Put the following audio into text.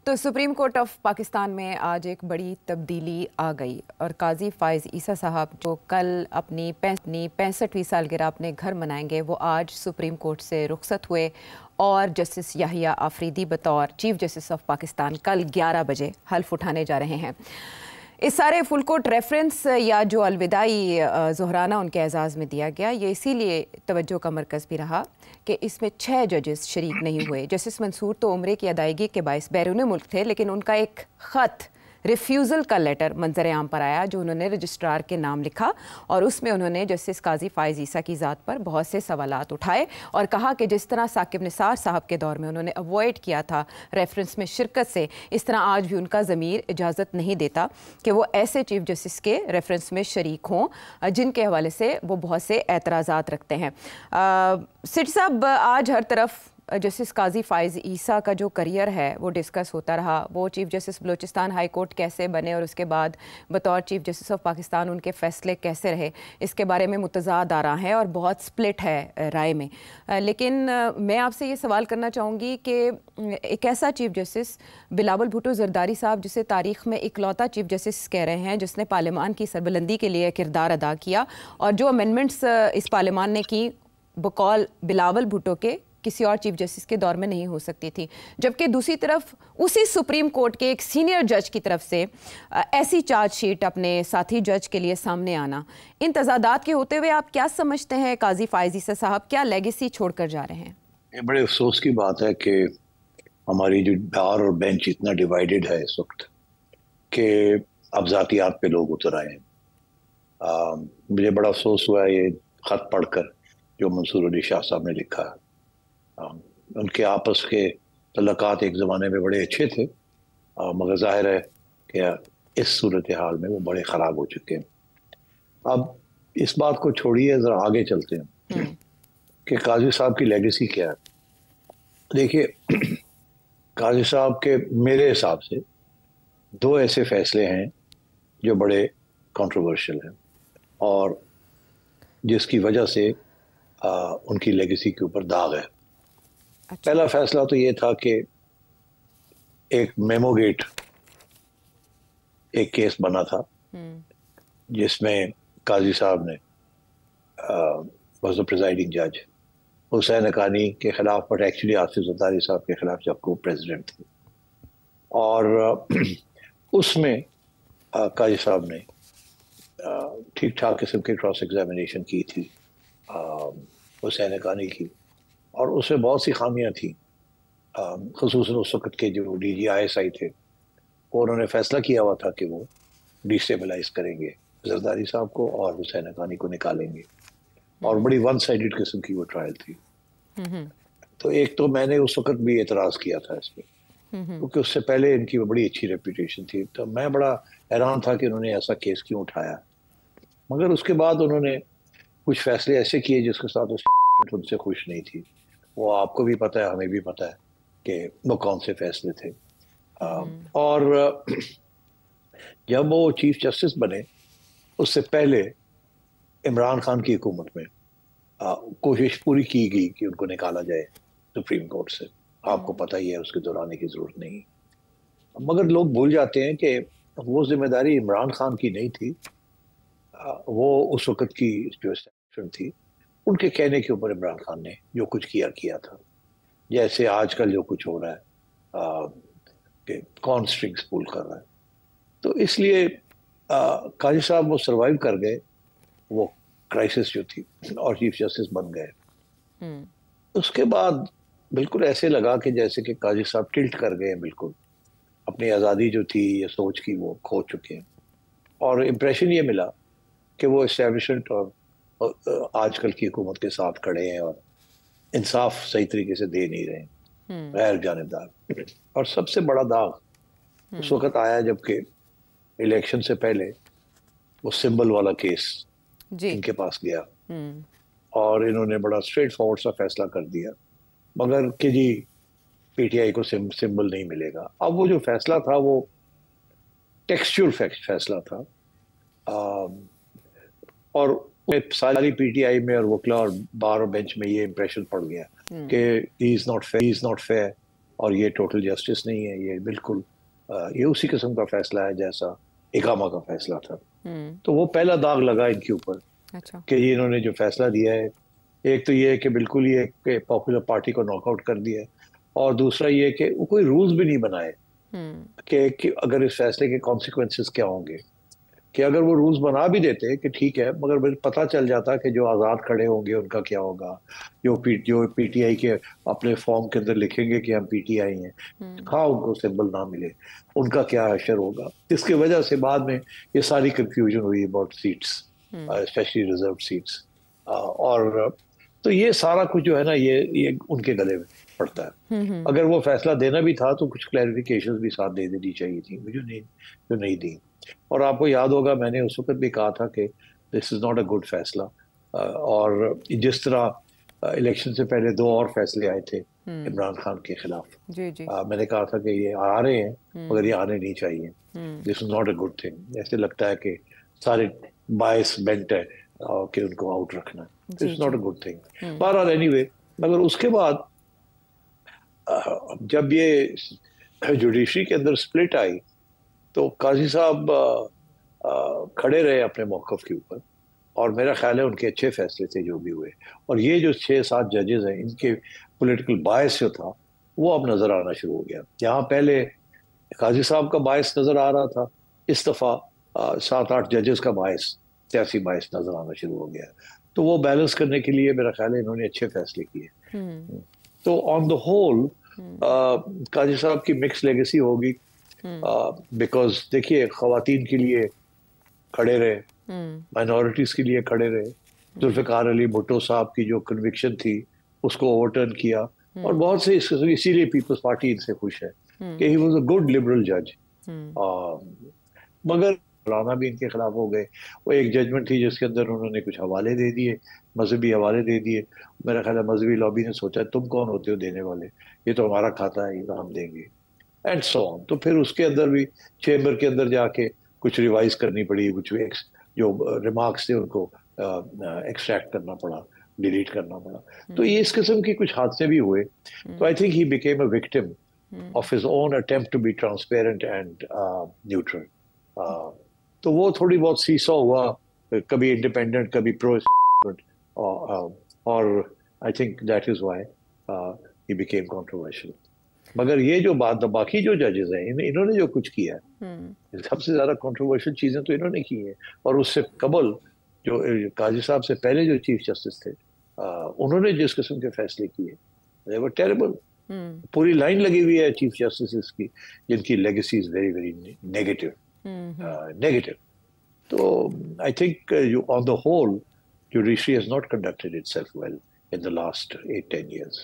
تو supreme court of Pakistan میں آج ایک بڑی تبدیلی آ گئی اور قاضی فائز عیسیٰ صاحب جو کل اپنی 65ویں سالگرہ اپنے گھر منائیں گے، وہ آج سپریم کورٹ سے رخصت ہوئے اور جسٹس یحییٰ آفریدی بطور چیف جسٹس آف پاکستان کل 11 بجے حلف اٹھانے جا رہے ہیں۔ اس سارے فل کورٹ ریفرنس یا جو الوداعی ظہرانہ ان کے اعزاز میں دیا گیا، یہ اسی لیے توجہ کا مرکز بھی رہا کہ اس میں 6 ججز شریک نہیں ہوئے۔ جسٹس منصور تو عمرے کی ادائیگی کے باعث بیرون ملک تھے، لیکن ان کا ایک خط ریفیوزل کا لیٹر منظر عام پر آیا جو انہوں نے رجسٹرار کے نام لکھا، اور اس میں انہوں نے جسٹس قاضی فائز عیسیٰ کی ذات پر بہت سے سوالات اٹھائے اور کہا کہ جس طرح ثاقب نثار صاحب کے دور میں انہوں نے اوائڈ کیا تھا ریفرنس میں شرکت سے، اس طرح آج بھی ان کا ضمیر اجازت نہیں دیتا کہ وہ ایسے چیف جسٹس کے ریفرنس میں شریک ہوں جن کے حوالے سے وہ بہت سے اعتراضات رکھتے ہیں۔ سٹی صاحب، آج ہر طرف جسٹس قاضی فائز عیسیٰ کا جو کریئر ہے وہ ڈسکس ہوتا رہا، وہ chief justice Balochistan high court کیسے بنے اور اس کے بعد بطور چیف جسٹس آف پاکستان ان کے فیصلے کیسے رہے، اس کے بارے میں متضاد آراء ہیں اور بہت سپلٹ ہے رائے میں۔ لیکن میں آپ سے یہ سوال کرنا چاہوں گی کہ ایک ایسا چیف جسٹس بلاول بھٹو زرداری صاحب، جسے تاریخ میں اکلوتا چیف جسٹس کہہ رہے ہیں جس نے پارلیمان کی سربلندی کے لیے کردار ادا کیا، اور جو امینڈمنٹس اس پارلیمان نے کی بقول بلاول بھٹو کے کسی اور چیف جسٹس کے دور میں نہیں ہو سکتی تھی، جبکہ دوسری طرف اسی سپریم کورٹ کے ایک سینئر جج کی طرف سے ایسی چارج شیٹ اپنے ساتھی جج کے لیے سامنے آنا، ان تضادات کے ہوتے ہوئے آپ کیا سمجھتے ہیں قاضی فائز عیسیٰ صاحب کیا لیگیسی چھوڑ کر جا رہے ہیں؟ یہ بڑے افسوس کی بات ہے کہ ہماری جو بار اور بینچ اتنا ڈیوائیڈڈ ہے اس وقت کہ اب ذاتیات پہ لوگ اتر آئے ہیں۔ مجھے بڑا افسوس ہوا یہ خط پڑھ کر جو منصور علی شاہ صاحب نے لکھا ہے۔ ان کے آپس کے تعلقات ایک زمانے میں بڑے اچھے تھے، مگر ظاہر ہے کہ اس صورتحال میں وہ بڑے خراب ہو چکے ہیں۔ اب اس بات کو چھوڑیے، ذرا آگے چلتے ہیں کہ قاضی صاحب کی لیگیسی کیا ہے۔ دیکھیے، قاضی صاحب کے میرے حساب سے 2 ایسے فیصلے ہیں جو بڑے کنٹروورشل ہیں اور جس کی وجہ سے ان کی لیگیسی کے اوپر داغ ہے۔ پہلا فیصلہ تو یہ تھا کہ ایک میمو گیٹ ایک کیس بنا تھا جس میں قاضی صاحب نے واز دی پریزائڈنگ جج حسین حقانی کے خلاف، بٹ ایکچولی آصف زرداری صاحب کے خلاف جب وہ پریزیڈنٹ تھے، اور اس میں قاضی صاحب نے ٹھیک ٹھاک قسم کی کراس ایگزامینیشن کی تھی حسین حقانی کی، اور اس میں بہت سی خامیاں تھیں، خصوصاً اس وقت کے جو D G I S I تھے، وہ انہوں نے فیصلہ کیا ہوا تھا کہ وہ ڈیسٹیبلائز کریں گے زرداری صاحب کو اور حسین حقانی کو نکالیں گے، اور بڑی ون سائیڈڈ قسم کی وہ ٹرائل تھی۔ تو ایک تو میں نے اس وقت بھی اعتراض کیا تھا اس پہ، کیونکہ اس سے پہلے ان کی بڑی اچھی ریپوٹیشن تھی، تو میں بڑا حیران تھا کہ انہوں نے ایسا کیس کیوں اٹھایا۔ مگر اس کے بعد انہوں نے کچھ فیصلے ایسے کیے جس کے ساتھ ان سے خوش نہیں تھی۔ وہ آپ کو بھی پتہ ہے، ہمیں بھی پتہ ہے کہ وہ کون سے فیصلے تھے۔ اور جب وہ چیف جسٹس بنے اس سے پہلے عمران خان کی حکومت میں کوشش پوری کی گئی کہ ان کو نکالا جائے سپریم کورٹ سے۔ آپ کو پتہ ہی ہے، اس کے دہرانے کی ضرورت نہیں، مگر لوگ بھول جاتے ہیں کہ وہ ذمہ داری عمران خان کی نہیں تھی، وہ اس وقت کی جو اسٹیبلشمنٹ تھی ان کے کہنے کے اوپر عمران خان نے جو کچھ کیا تھا، جیسے آج کل جو کچھ ہو رہا ہے کہ کون سٹرنگز پول کر رہا ہے۔ تو اس لیے قاضی صاحب وہ سروائیو کر گئے وہ کرائسس جو تھی اور چیف جسٹس بن گئے۔ اس کے بعد بالکل ایسے لگا کہ جیسے کہ قاضی صاحب ٹلٹ کر گئے، بالکل اپنی آزادی جو تھی یا سوچ کی وہ کھو چکے ہیں، اور امپریشن یہ ملا کہ وہ اسٹیبلشمنٹ اور آج کل کی حکومت کے ساتھ کھڑے ہیں اور انصاف صحیح طریقے سے دے نہیں رہے، غیر جانبدار۔ اور سب سے بڑا داغ اس وقت آیا جب کہ الیکشن سے پہلے وہ سمبل والا کیس ان کے پاس گیا، اور انہوں نے بڑا اسٹریٹ فارورڈ سا فیصلہ کر دیا، مگر کہ جی پی ٹی آئی کو سمبل نہیں ملے گا۔ اب وہ جو فیصلہ تھا وہ ٹیکسچول فیصلہ تھا، اور ساری پی ٹی آئی میں اور وکلا اور بار اور بینچ میں یہ امپریشن پڑ گیا کہ ہی از ناٹ فیئر، اور یہ ٹوٹل جسٹس نہیں ہے، یہ بالکل یہ اسی قسم کا فیصلہ ہے جیسا اقامہ کا فیصلہ تھا. تو وہ پہلا داغ لگا ان کے اوپر اچھا. کہ یہ انہوں نے جو فیصلہ دیا ہے، ایک تو یہ ہے کہ بالکل یہ کہ پاپولر پارٹی کو ناک آؤٹ کر دیا ہے، اور دوسرا یہ کہ وہ کوئی رولز بھی نہیں بنائے کہ اگر اس فیصلے کے کانسیکوینسز کیا ہوں گے. کہ اگر وہ رولز بنا بھی دیتے کہ ٹھیک ہے، مگر پتہ چل جاتا کہ جو آزاد کھڑے ہوں گے ان کا کیا ہوگا، جو پی ٹی آئی کے اپنے فارم کے اندر لکھیں گے کہ ہم پی ٹی آئی ہیں، ہاں ان کو سمبل نہ ملے، ان کا کیا حشر ہوگا. اس کی وجہ سے بعد میں یہ ساری کنفیوژن ہوئی about seats, especially reserve seats. اور تو یہ سارا کچھ جو ہے نا یہ ان کے گلے میں پڑتا ہے. اگر وہ فیصلہ دینا بھی تھا تو کچھ کلیریفیکیشن بھی ساتھ دے دینی چاہیے تھی، جو نہیں دی. اور آپ کو یاد ہوگا میں نے اس وقت بھی کہا تھا کہ دس از ناٹ اے گڈ فیصلہ. اور جس طرح الیکشن سے پہلے 2 اور فیصلے آئے تھے عمران خان کے خلاف، میں نے کہا تھا کہ یہ آ رہے ہیں مگر یہ آنے نہیں چاہیے. This is not a good thing. ایسے لگتا ہے کہ سارے باعث بینٹ ہے کہ ان کو آؤٹ رکھنا. It's not a good thing. بہرحال اینی وے، مگر اس کے بعد جب یہ جوڈیشری کے اندر سپلٹ آئی تو قاضی صاحب کھڑے رہے اپنے موقف کے اوپر، اور میرا خیال ہے ان کے اچھے فیصلے تھے جو بھی ہوئے. اور یہ جو 6-7 ججز ہیں ان کے پولیٹیکل باعث جو تھا وہ اب نظر آنا شروع ہو گیا. جہاں پہلے قاضی صاحب کا باعث نظر آ رہا تھا، اس دفعہ 7-8 ججز کا باعث، سیاسی باعث نظر آنا شروع ہو گیا. تو وہ بیلنس کرنے کے لیے میرا خیال ہے انہوں نے اچھے فیصلے کیے. تو آن دا ہول قاضی صاحب کی مکس لیگیسی ہوگی، بیکاز دیکھیے خواتین کے لیے کھڑے رہے، مائنورٹیز کے لیے کھڑے رہے. ذوالفقار علی بھٹو صاحب کی جو کنوکشن تھی اس کو اوور ٹرن کیا، اور بہت سے اسی لیے پیپلز پارٹی ان سے خوش ہے کہ he was a good liberal جج. مگر مولانا بھی ان کے خلاف ہو گئے. وہ ایک ججمنٹ تھی جس کے اندر انہوں نے کچھ حوالے دے دیے، مذہبی حوالے دے دیے. میرا خیال ہے مذہبی لابی نے سوچا تم کون ہوتے ہو دینے والے، یہ تو ہمارا کھاتا ہے، یہ تو ہم دیں گے، اینڈ سو آن. تو پھر اس کے اندر بھی چیمبر کے اندر جا کے کچھ ریوائز کرنی پڑی، کچھ جو ریمارکس تھے ان کو ایکسٹریکٹ کرنا پڑا، ڈیلیٹ کرنا پڑا. تو یہ اس قسم کی کچھ حادثے بھی ہوئے. تو I think he became a victim of his own attempt to be transparent and neutral. تو وہ تھوڑی بہت سیسا ہوا، کبھی انڈیپینڈنٹ کبھی پرو اسٹیبلشمنٹ، اور I think that is why he became controversial. مگر یہ جو باقی جو ججز ہیں انہوں نے جو کچھ کیا ہے، سب سے زیادہ کنٹروورشل چیزیں تو انہوں نے کی ہیں. اور اس سے قبل جو قاضی صاحب سے پہلے جو چیف جسٹس تھے انہوں نے جس قسم کے فیصلے کیے they were terrible. پوری لائن لگی ہوئی ہے چیف جسٹس کی جن کی legacy is very very negative. تو I think on the whole judiciary has not conducted itself well in the last 8-10 years.